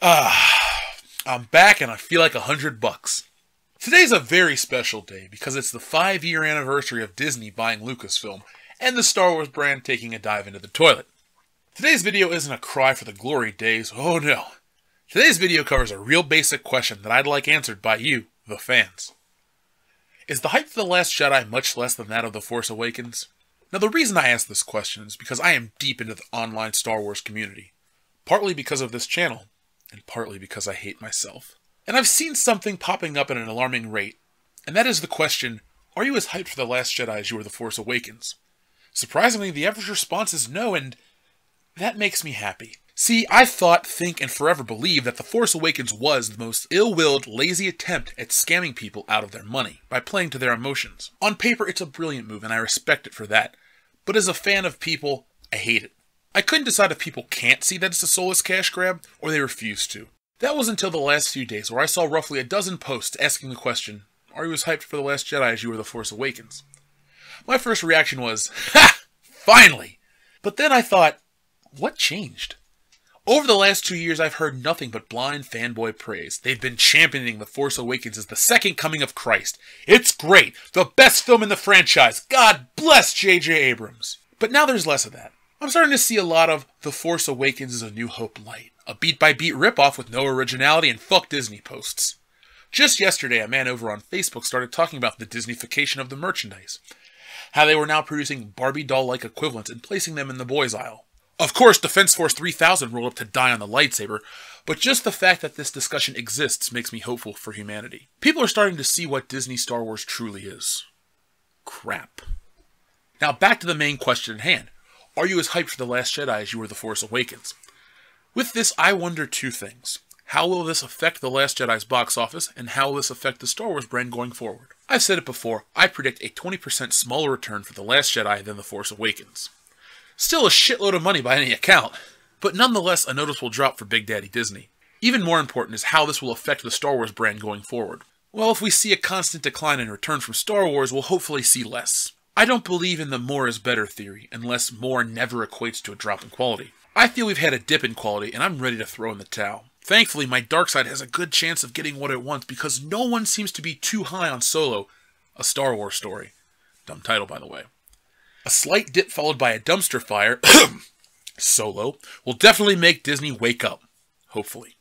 I'm back and I feel like $100. Today's a very special day because it's the 5-year anniversary of Disney buying Lucasfilm and the Star Wars brand taking a dive into the toilet. Today's video isn't a cry for the glory days, oh no. Today's video covers a real basic question that I'd like answered by you, the fans. Is the hype for The Last Jedi much less than that of The Force Awakens? Now the reason I ask this question is because I am deep into the online Star Wars community. Partly because of this channel, and partly because I hate myself. And I've seen something popping up at an alarming rate, and that is the question, are you as hyped for The Last Jedi as you were The Force Awakens? Surprisingly, the average response is no, and that makes me happy. See, I thought, think, and forever believed that The Force Awakens was the most ill-willed, lazy attempt at scamming people out of their money by playing to their emotions. On paper, it's a brilliant move, and I respect it for that. But as a fan of people, I hate it. I couldn't decide if people can't see that it's a soulless cash grab, or they refuse to. That was until the last few days, where I saw roughly a dozen posts asking the question, are you as hyped for The Last Jedi as you were The Force Awakens? My first reaction was, ha! Finally! But then I thought, what changed? Over the last 2 years, I've heard nothing but blind fanboy praise. They've been championing The Force Awakens as the second coming of Christ. It's great! The best film in the franchise! God bless J.J. Abrams! But now there's less of that. I'm starting to see a lot of The Force Awakens is a New Hope light. A beat-by-beat ripoff with no originality and fuck Disney posts. Just yesterday, a man over on Facebook started talking about the Disneyfication of the merchandise. How they were now producing Barbie doll-like equivalents and placing them in the boys' aisle. Of course, Defense Force 3000 rolled up to die on the lightsaber, but just the fact that this discussion exists makes me hopeful for humanity. People are starting to see what Disney Star Wars truly is. Crap. Now back to the main question at hand. Are you as hyped for The Last Jedi as you were The Force Awakens? With this, I wonder two things. How will this affect The Last Jedi's box office, and how will this affect the Star Wars brand going forward? I've said it before, I predict a 20% smaller return for The Last Jedi than The Force Awakens. Still a shitload of money by any account, but nonetheless a noticeable drop for Big Daddy Disney. Even more important is how this will affect the Star Wars brand going forward. Well, if we see a constant decline in return from Star Wars, we'll hopefully see less. I don't believe in the more is better theory, unless more never equates to a drop in quality. I feel we've had a dip in quality, and I'm ready to throw in the towel. Thankfully, my dark side has a good chance of getting what it wants because no one seems to be too high on Solo, a Star Wars story. Dumb title, by the way. A slight dip followed by a dumpster fire, Solo, will definitely make Disney wake up. Hopefully.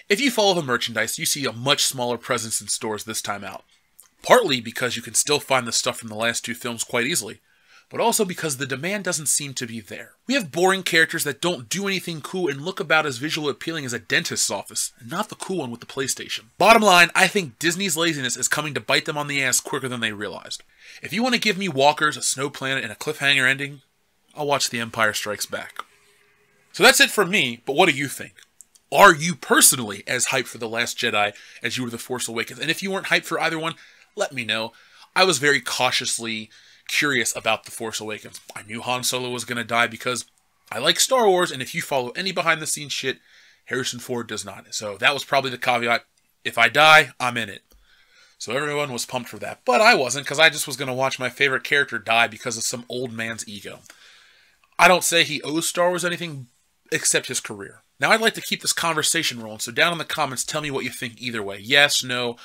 If you follow the merchandise, you see a much smaller presence in stores this time out. Partly because you can still find the stuff from the last two films quite easily, but also because the demand doesn't seem to be there. We have boring characters that don't do anything cool and look about as visually appealing as a dentist's office, and not the cool one with the PlayStation. Bottom line, I think Disney's laziness is coming to bite them on the ass quicker than they realized. If you want to give me walkers, a snow planet, and a cliffhanger ending, I'll watch The Empire Strikes Back. So that's it from me, but what do you think? Are you personally as hyped for The Last Jedi as you were The Force Awakens? And if you weren't hyped for either one, let me know. I was very cautiously curious about The Force Awakens. I knew Han Solo was going to die because I like Star Wars, and if you follow any behind-the-scenes shit, Harrison Ford does not. So that was probably the caveat. If I die, I'm in it. So everyone was pumped for that. But I wasn't, because I just was going to watch my favorite character die because of some old man's ego. I don't say he owes Star Wars anything except his career. Now, I'd like to keep this conversation rolling, so down in the comments, tell me what you think either way. Yes, no,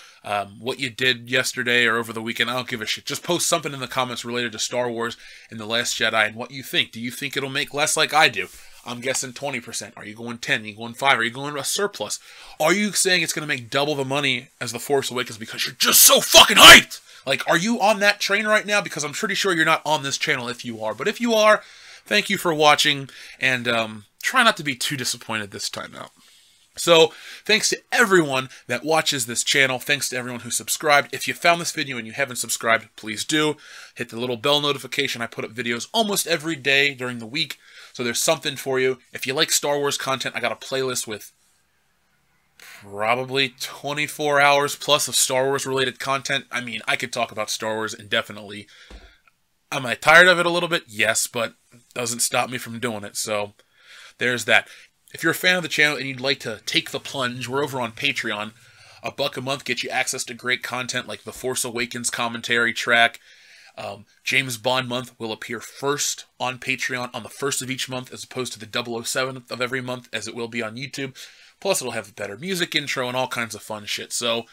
what you did yesterday or over the weekend, I don't give a shit. Just post something in the comments related to Star Wars and The Last Jedi and what you think. Do you think it'll make less like I do? I'm guessing 20%. Are you going 10? Are you going 5? Are you going a surplus? Are you saying it's going to make double the money as The Force Awakens because you're just so fucking hyped? Like, are you on that train right now? Because I'm pretty sure you're not on this channel if you are. But if you are, thank you for watching, and try not to be too disappointed this time out. So, thanks to everyone that watches this channel. Thanks to everyone who subscribed. If you found this video and you haven't subscribed, please do. Hit the little bell notification. I put up videos almost every day during the week, so there's something for you. If you like Star Wars content, I got a playlist with probably 24 hours plus of Star Wars related content. I mean, I could talk about Star Wars indefinitely. Am I tired of it a little bit? Yes, but it doesn't stop me from doing it, so there's that. If you're a fan of the channel and you'd like to take the plunge, we're over on Patreon. $1 a month gets you access to great content like the Force Awakens commentary track. James Bond month will appear first on Patreon on the 1st of each month as opposed to the 007th of every month as it will be on YouTube. Plus, it'll have a better music intro and all kinds of fun shit. So,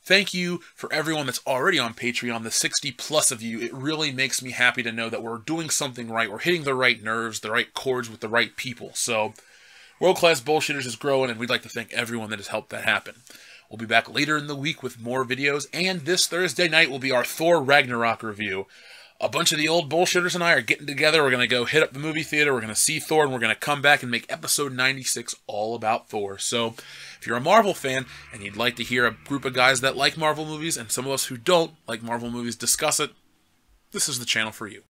thank you for everyone that's already on Patreon, the 60 plus of you. It really makes me happy to know that we're doing something right. We're hitting the right nerves, the right chords with the right people. So, World Class Bullshitters is growing, and we'd like to thank everyone that has helped that happen. We'll be back later in the week with more videos, and this Thursday night will be our Thor Ragnarok review. A bunch of the old bullshitters and I are getting together. We're going to go hit up the movie theater. We're going to see Thor, and we're going to come back and make episode 96 all about Thor. So, if you're a Marvel fan and you'd like to hear a group of guys that like Marvel movies and some of us who don't like Marvel movies discuss it, this is the channel for you.